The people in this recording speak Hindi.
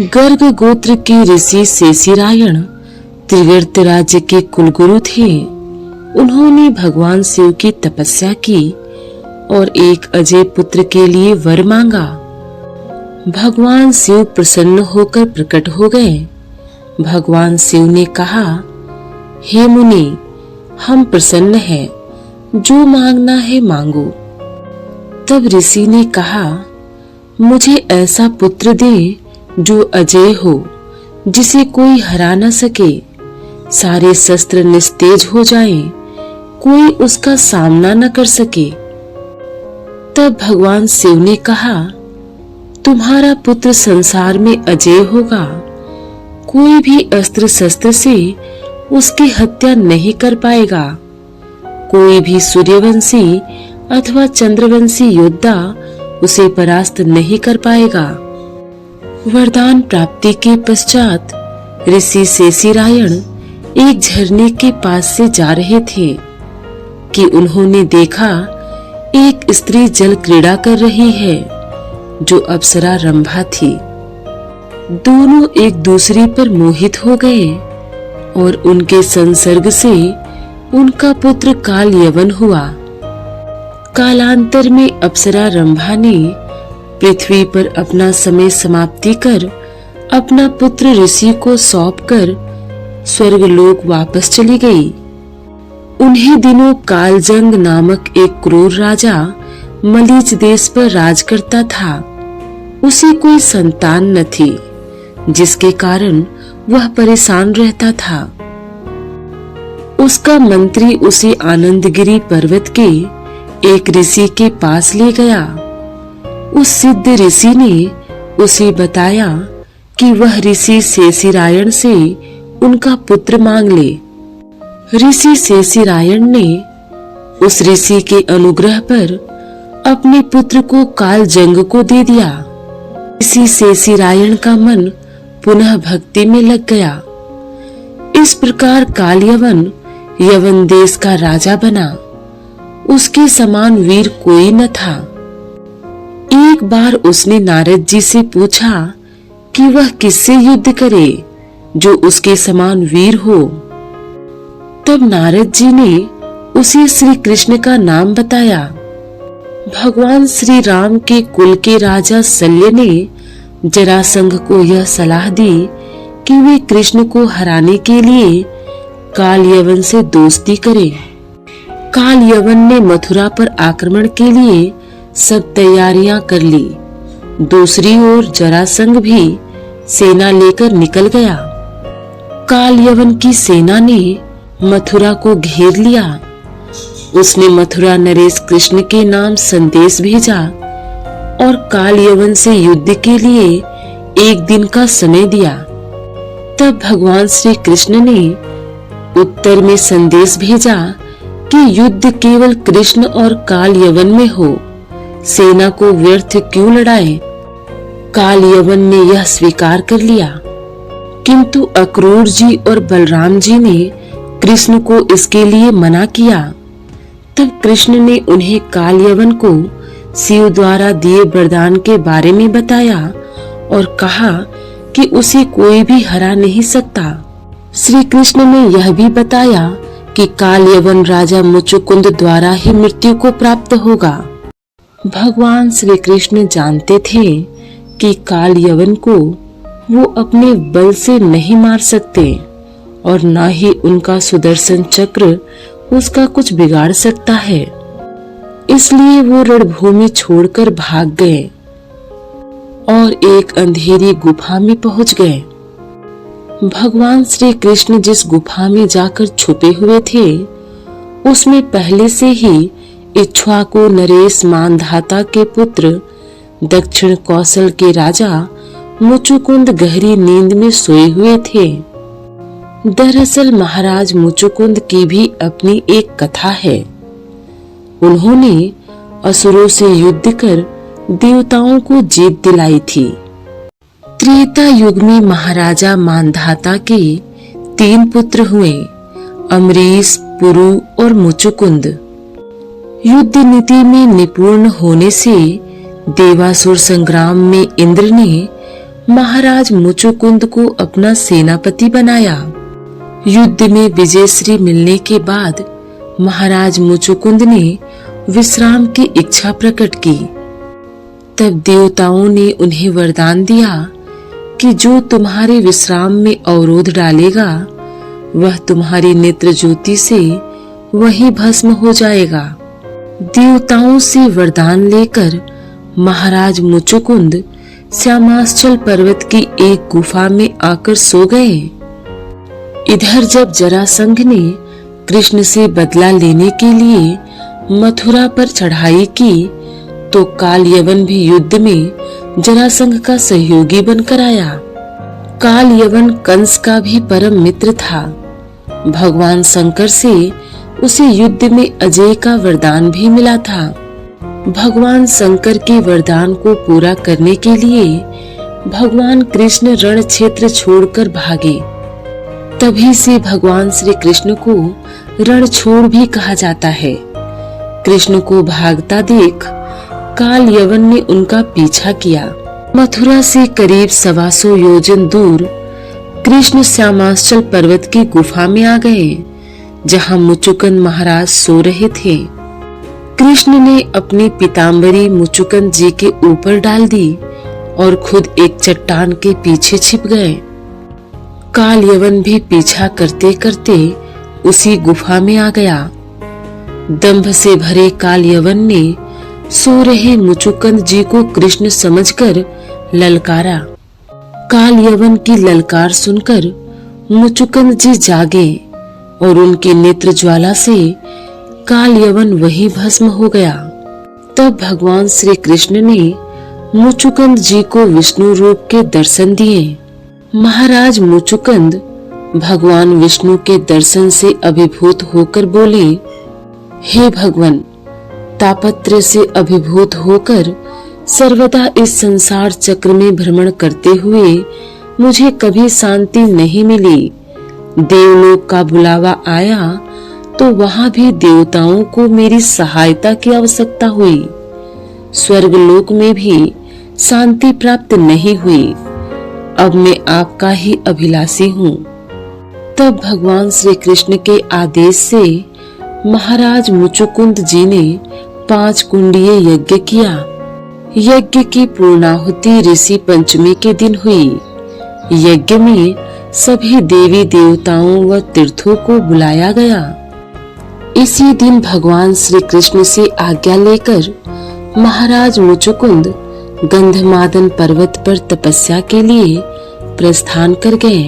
गर्ग गोत्र के ऋषि शेषीरायण त्रिगर्त राज्य के कुलगुरु थे। उन्होंने भगवान शिव की तपस्या की और एक अजय पुत्र के लिए वर मांगा। भगवान शिव प्रसन्न होकर प्रकट हो गए। भगवान शिव ने कहा, हे मुनि, हम प्रसन्न हैं, जो मांगना है मांगो। तब ऋषि ने कहा, मुझे ऐसा पुत्र दे जो अजय हो, जिसे कोई हरा न सके, सारे शस्त्र निस्तेज हो जाएं, कोई उसका सामना न कर सके। तब भगवान शिव ने कहा, तुम्हारा पुत्र संसार में अजय होगा, कोई भी अस्त्र शस्त्र से उसकी हत्या नहीं कर पाएगा, कोई भी सूर्यवंशी अथवा चंद्रवंशी योद्धा उसे परास्त नहीं कर पाएगा। वरदान प्राप्ति के पश्चात ऋषि शेषीरायण एक झरने के पास से जा रहे थे कि उन्होंने देखा एक स्त्री जल क्रीड़ा कर रही है, जो अप्सरा रंभा थी। दोनों एक दूसरे पर मोहित हो गए और उनके संसर्ग से उनका पुत्र काल यवन हुआ। कालांतर में अप्सरा रंभा ने पृथ्वी पर अपना समय समाप्ति कर अपना पुत्र ऋषि को सौंपकर स्वर्गलोक वापस चली गई। उन्हीं दिनों कालजंग नामक एक क्रूर राजा मलीच देश पर राज करता था। उसे कोई संतान न थी, जिसके कारण वह परेशान रहता था। उसका मंत्री उसे आनंदगिरी पर्वत के एक ऋषि के पास ले गया। उस सिद्ध ऋषि ने उसे बताया कि वह ऋषि शेषीरायण से उनका पुत्र मांग ले। ऋषि शेषीरायण ने उस ऋषि के अनुग्रह पर अपने पुत्र को कालजंग को दे दिया। ऋषि शेषीरायण का मन पुनः भक्ति में लग गया। इस प्रकार काल यवन देश का राजा बना। उसके समान वीर कोई न था। एक बार उसने नारद जी से पूछा कि वह किससे युद्ध करे जो उसके समान वीर हो। तब नारद जी ने उसे श्री कृष्ण का नाम बताया। भगवान श्री राम के कुल के राजा शल्य ने जरासंध को यह सलाह दी कि वे कृष्ण को हराने के लिए काल यवन से दोस्ती करें। काल यवन ने मथुरा पर आक्रमण के लिए सब तैयारियां कर ली। दूसरी ओर जरासंध भी सेना लेकर निकल गया। काल यवन की सेना ने मथुरा को घेर लिया। उसने मथुरा नरेश कृष्ण के नाम संदेश भेजा और काल यवन से युद्ध के लिए एक दिन का समय दिया। तब भगवान श्री कृष्ण ने उत्तर में संदेश भेजा कि युद्ध केवल कृष्ण और काल यवन में हो, सेना को व्यर्थ क्यों लड़ाएं? काल यवन ने यह स्वीकार कर लिया, किंतु अक्रूर जी और बलराम जी ने कृष्ण को इसके लिए मना किया। तब कृष्ण ने उन्हें काल यवन को शिव द्वारा दिए वरदान के बारे में बताया और कहा कि उसे कोई भी हरा नहीं सकता। श्री कृष्ण ने यह भी बताया कि काल यवन राजा मुचुकुंद द्वारा ही मृत्यु को प्राप्त होगा। भगवान श्री कृष्ण जानते थे कि काल यवन को वो अपने बल से नहीं मार सकते और न ही उनका सुदर्शन चक्र उसका कुछ बिगाड़ सकता है। इसलिए वो रणभूमि छोड़कर भाग गए और एक अंधेरी गुफा में पहुंच गए। भगवान श्री कृष्ण जिस गुफा में जाकर छुपे हुए थे, उसमें पहले से ही इक्ष्वाकु नरेश मानधाता के पुत्र दक्षिण कौशल के राजा मुचुकुंद गहरी नींद में सोए हुए थे। दरअसल महाराज मुचुकुंद की भी अपनी एक कथा है। उन्होंने असुरों से युद्ध कर देवताओं को जीत दिलाई थी। त्रेता युग में महाराजा मानधाता के 3 पुत्र हुए, अमरीश, पुरु और मुचुकुंद। युद्ध नीति में निपुण होने से देवासुर संग्राम में इंद्र ने महाराज मुचुकुंद को अपना सेनापति बनाया। युद्ध में विजयश्री मिलने के बाद महाराज मुचुकुंद ने विश्राम की इच्छा प्रकट की। तब देवताओं ने उन्हें वरदान दिया कि जो तुम्हारे विश्राम में अवरोध डालेगा वह तुम्हारी नेत्र ज्योति से वही भस्म हो जाएगा। देवताओं से वरदान लेकर महाराज मुचुकुंद श्यामाचल पर्वत की एक गुफा में आकर सो गए। इधर जब जरासंध ने कृष्ण से बदला लेने के लिए मथुरा पर चढ़ाई की तो काल यवन भी युद्ध में जरासंध का सहयोगी बनकर आया। काल यवन कंस का भी परम मित्र था। भगवान शंकर से उसे युद्ध में अजय का वरदान भी मिला था। भगवान शंकर के वरदान को पूरा करने के लिए भगवान कृष्ण रण क्षेत्र छोड़कर भागे। तभी से भगवान श्री कृष्ण को रणछोड़ भी कहा जाता है। कृष्ण को भागता देख काल यवन ने उनका पीछा किया। मथुरा से करीब 125 योजन दूर कृष्ण श्यामाचल पर्वत की गुफा में आ गए, जहां मुचुकुंद महाराज सो रहे थे। कृष्ण ने अपनी पीतांबरी मुचुकुंद जी के ऊपर डाल दी और खुद एक चट्टान के पीछे छिप गए। काल यवन भी पीछा करते करते उसी गुफा में आ गया। दंभ से भरे काल यवन ने सो रहे मुचुकुंद जी को कृष्ण समझकर ललकारा। काल यवन की ललकार सुनकर मुचुकुंद जी जागे और उनकी नेत्र ज्वाला से काल यवन वही भस्म हो गया। तब भगवान श्री कृष्ण ने मुचुकुंद जी को विष्णु रूप के दर्शन दिए। महाराज मुचुकुंद भगवान विष्णु के दर्शन से अभिभूत होकर बोले, हे भगवान, तापत्र से अभिभूत होकर सर्वदा इस संसार चक्र में भ्रमण करते हुए मुझे कभी शांति नहीं मिली। देवलोक का बुलावा आया तो वहां भी देवताओं को मेरी सहायता की आवश्यकता हुई। स्वर्गलोक में भी शांति प्राप्त नहीं हुई। अब मैं आपका ही अभिलाषी हूँ। तब भगवान श्री कृष्ण के आदेश से महाराज मुचुकुंद जी ने 5 कुंडीय यज्ञ किया। यज्ञ की पूर्णाहुति ऋषि पंचमी के दिन हुई। यज्ञ में सभी देवी देवताओं व तीर्थों को बुलाया गया। इसी दिन भगवान श्री कृष्ण से आज्ञा लेकर महाराज मुचुकुंद गंधमादन पर्वत पर तपस्या के लिए प्रस्थान कर गए।